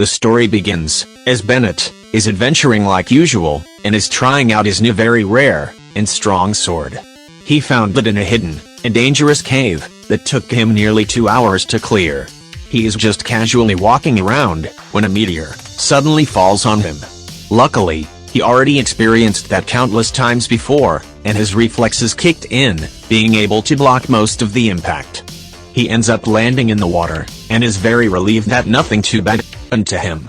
The story begins, as Bennett is adventuring like usual, and is trying out his new very rare and strong sword. He found it in a hidden and dangerous cave that took him nearly 2 hours to clear. He is just casually walking around when a meteor suddenly falls on him. Luckily, he already experienced that countless times before, and his reflexes kicked in, being able to block most of the impact. He ends up landing in the water, and is very relieved that nothing too bad happened to him.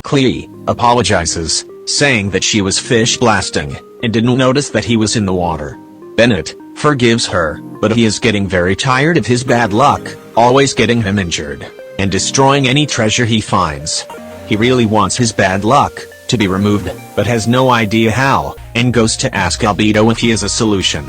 Klee apologizes, saying that she was fish blasting, and didn't notice that he was in the water. Bennett forgives her, but he is getting very tired of his bad luck, always getting him injured, and destroying any treasure he finds. He really wants his bad luck to be removed, but has no idea how, and goes to ask Albedo if he has a solution.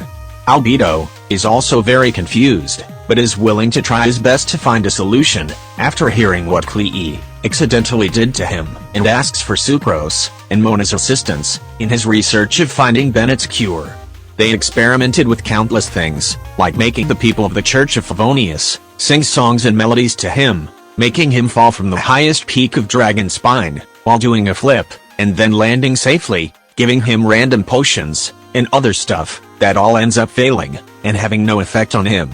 Albedo is also very confused, but is willing to try his best to find a solution, after hearing what Klee accidentally did to him, and asks for Sucrose and Mona's assistance in his research of finding Bennett's cure. They experimented with countless things, like making the people of the Church of Favonius sing songs and melodies to him, making him fall from the highest peak of Dragon Spine, while doing a flip, and then landing safely, giving him random potions, and other stuff, that all ends up failing, and having no effect on him.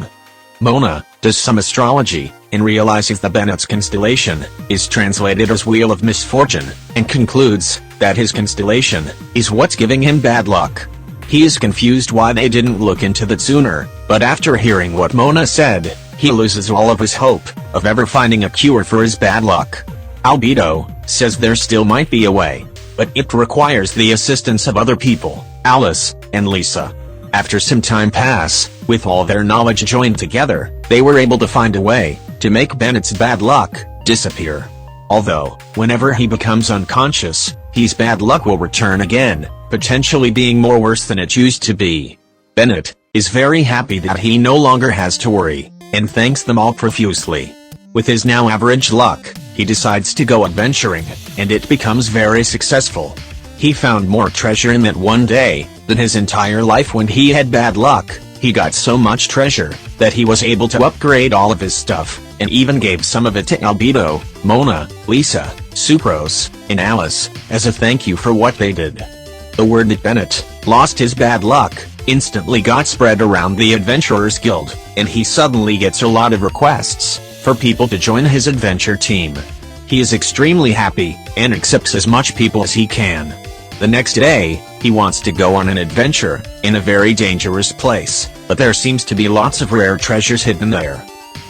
Mona does some astrology, and realizes that Bennett's constellation is translated as Wheel of Misfortune, and concludes that his constellation is what's giving him bad luck. He is confused why they didn't look into that sooner, but after hearing what Mona said, he loses all of his hope of ever finding a cure for his bad luck. Albedo says there still might be a way, but it requires the assistance of other people, Alice and Lisa. After some time pass, with all their knowledge joined together, they were able to find a way to make Bennett's bad luck disappear. Although, whenever he becomes unconscious, his bad luck will return again, potentially being more worse than it used to be. Bennett is very happy that he no longer has to worry, and thanks them all profusely. With his now average luck, he decides to go adventuring, and it becomes very successful. He found more treasure in that one day than his entire life when he had bad luck. He got so much treasure that he was able to upgrade all of his stuff, and even gave some of it to Albedo, Mona, Lisa, Sucrose, and Alice, as a thank you for what they did. The word that Bennett lost his bad luck instantly got spread around the Adventurers Guild, and he suddenly gets a lot of requests for people to join his adventure team. He is extremely happy, and accepts as much people as he can. The next day, he wants to go on an adventure in a very dangerous place, but there seems to be lots of rare treasures hidden there.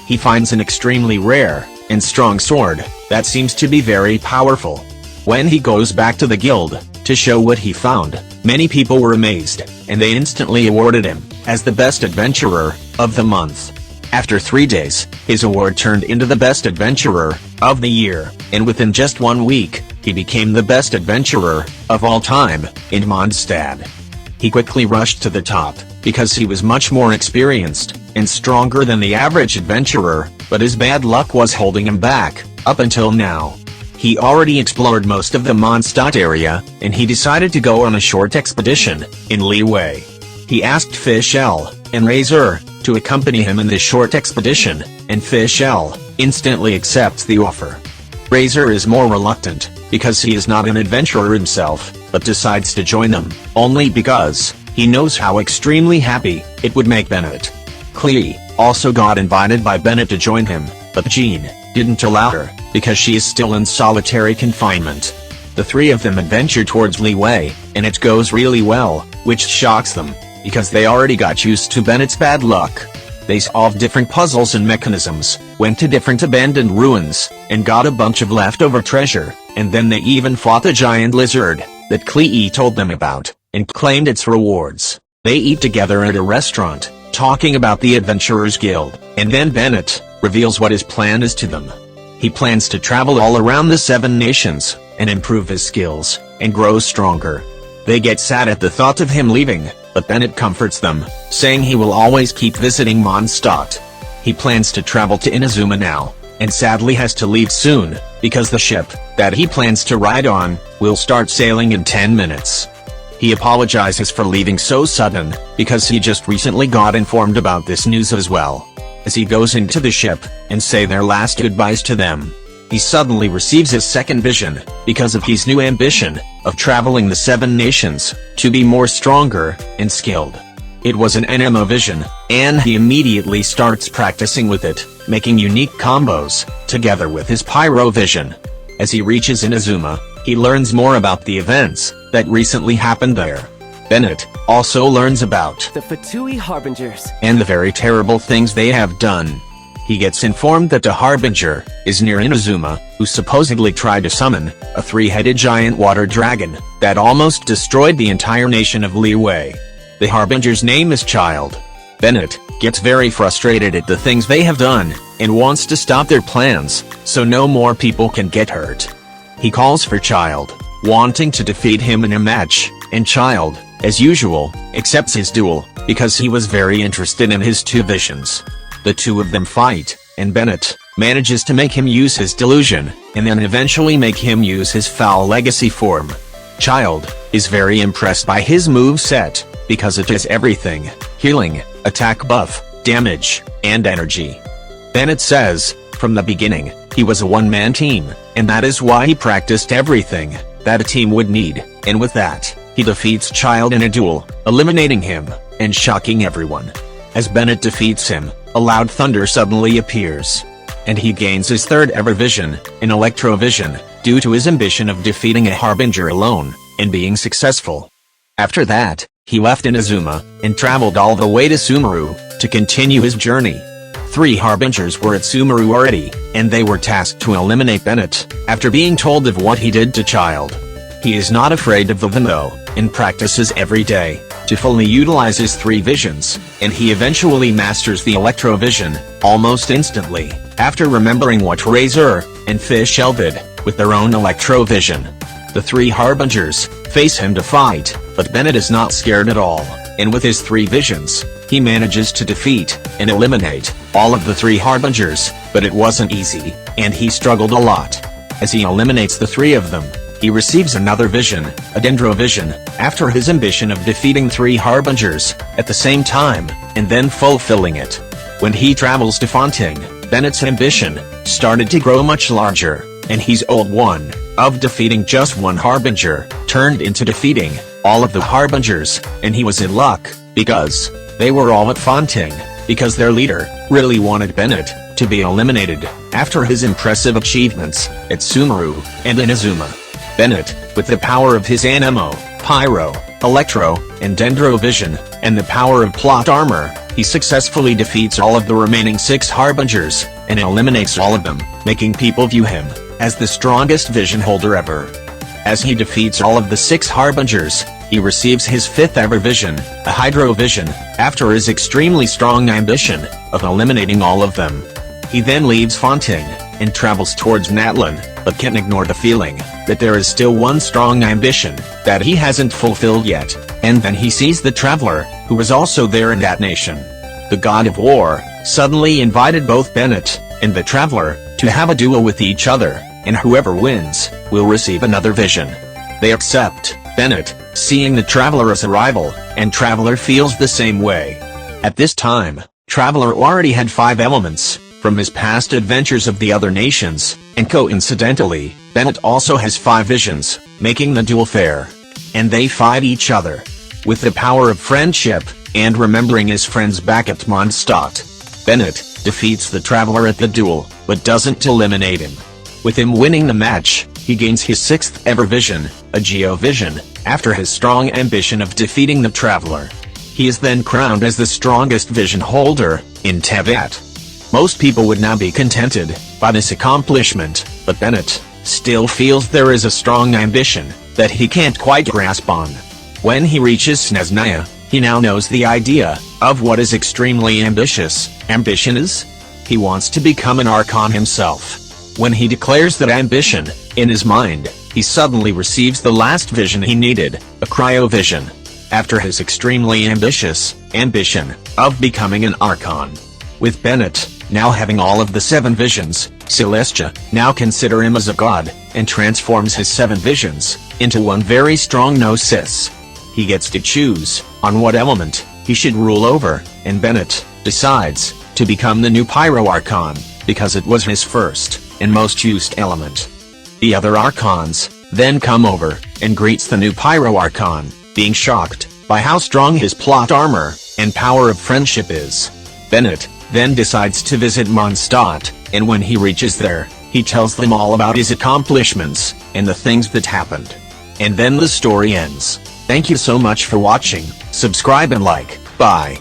He finds an extremely rare and strong sword that seems to be very powerful. When he goes back to the guild to show what he found, many people were amazed, and they instantly awarded him as the best adventurer of the month. After 3 days, his award turned into the best adventurer of the year, and within just 1 week, he became the best adventurer of all time in Mondstadt. He quickly rushed to the top, because he was much more experienced and stronger than the average adventurer, but his bad luck was holding him back, up until now. He already explored most of the Mondstadt area, and he decided to go on a short expedition in Liyue. He asked Fish L and Razor to accompany him in this short expedition, and Fish L instantly accepts the offer. Razor is more reluctant, because he is not an adventurer himself, but decides to join them, only because he knows how extremely happy it would make Bennett. Klee also got invited by Bennett to join him, but Jean didn't allow her, because she is still in solitary confinement. The three of them adventure towards Liyue, and it goes really well, which shocks them, because they already got used to Bennett's bad luck. They solved different puzzles and mechanisms, went to different abandoned ruins, and got a bunch of leftover treasure, and then they even fought the giant lizard that Klee told them about, and claimed its rewards. They eat together at a restaurant, talking about the Adventurers Guild, and then Bennett reveals what his plan is to them. He plans to travel all around the 7 nations, and improve his skills, and grow stronger. They get sad at the thought of him leaving, but Bennett comforts them, saying he will always keep visiting Mondstadt. He plans to travel to Inazuma now, and sadly has to leave soon, because the ship that he plans to ride on will start sailing in 10 minutes. He apologizes for leaving so sudden, because he just recently got informed about this news as well. As he goes into the ship, and say their last goodbyes to them, he suddenly receives his second vision, because of his new ambition, of traveling the 7 nations, to be more stronger, and skilled. It was an NMO vision, and he immediately starts practicing with it, making unique combos, together with his Pyro vision. As he reaches Inazuma, he learns more about the events that recently happened there. Bennett also learns about the Fatui Harbingers and the very terrible things they have done. He gets informed that the Harbinger is near Inazuma, who supposedly tried to summon a 3-headed giant water dragon that almost destroyed the entire nation of Liyue. The Harbinger's name is Child. Bennett gets very frustrated at the things they have done, and wants to stop their plans, so no more people can get hurt. He calls for Child, wanting to defeat him in a match, and Child, as usual, accepts his duel, because he was very interested in his 2 visions. The 2 of them fight, and Bennett manages to make him use his delusion, and then eventually make him use his foul legacy form. Child is very impressed by his moveset, because it has everything: healing, attack buff, damage, and energy. Bennett says, from the beginning, he was a one-man team, and that is why he practiced everything that a team would need, and with that, he defeats Child in a duel, eliminating him, and shocking everyone. As Bennett defeats him, a loud thunder suddenly appears, and he gains his 3rd ever vision, an Electro vision, due to his ambition of defeating a Harbinger alone, and being successful. After that, he left Inazuma, and traveled all the way to Sumeru, to continue his journey. 3 Harbingers were at Sumeru already, and they were tasked to eliminate Bennett, after being told of what he did to Child. He is not afraid of them though, and practices every day, to fully utilize his 3 visions, and he eventually masters the Electro vision, almost instantly, after remembering what Razor and Fischl did, with their own Electro vision. The 3 Harbingers face him to fight, but Bennett is not scared at all, and with his 3 visions, he manages to defeat and eliminate all of the 3 Harbingers, but it wasn't easy, and he struggled a lot. As he eliminates the 3 of them, he receives another vision, a Dendro vision, after his ambition of defeating 3 Harbingers at the same time, and then fulfilling it. When he travels to Fontaine, Bennett's ambition started to grow much larger, and his old one of defeating just 1 Harbinger turned into defeating all of the Harbingers, and he was in luck, because they were all at Fontaine, because their leader really wanted Bennett to be eliminated after his impressive achievements at Sumeru and Inazuma. Bennett, with the power of his Anemo, Pyro, Electro, and Dendro vision, and the power of plot armor, he successfully defeats all of the remaining 6 Harbingers, and eliminates all of them, making people view him as the strongest vision holder ever. As he defeats all of the 6 Harbingers, he receives his 5th ever vision, a Hydro vision, after his extremely strong ambition of eliminating all of them. He then leaves Fontaine, and travels towards Natlan, but can't ignore the feeling that there is still one strong ambition that he hasn't fulfilled yet, and then he sees the Traveler, who was also there in that nation. The God of War suddenly invited both Bennett and the Traveler to have a duel with each other, and whoever wins will receive another vision. They accept. Bennett, seeing the Traveler's arrival, and Traveler feels the same way. At this time, Traveler already had 5 elements from his past adventures of the other nations, and coincidentally, Bennett also has 5 visions, making the duel fair. And they fight each other. With the power of friendship, and remembering his friends back at Mondstadt, Bennett defeats the Traveler at the duel, but doesn't eliminate him. With him winning the match, he gains his 6th ever vision, a Geo vision, after his strong ambition of defeating the Traveler. He is then crowned as the strongest vision holder in Teyvat. Most people would now be contented by this accomplishment, but Bennett still feels there is a strong ambition that he can't quite grasp on. When he reaches Snezhnaya, he now knows the idea of what is extremely ambitious ambition is. He wants to become an Archon himself. When he declares that ambition in his mind, he suddenly receives the last vision he needed, a Cryo vision, after his extremely ambitious ambition of becoming an Archon. With Bennett now having all of the 7 visions, Celestia now consider him as a god, and transforms his 7 visions into one very strong Gnosis. He gets to choose on what element he should rule over, and Bennett decides to become the new Pyro Archon, because it was his first. and most used element. The other Archons then come over and greets the new Pyro Archon, being shocked by how strong his plot armor and power of friendship is. Bennett then decides to visit Mondstadt, and when he reaches there, he tells them all about his accomplishments and the things that happened. And then the story ends. Thank you so much for watching, subscribe and like, bye.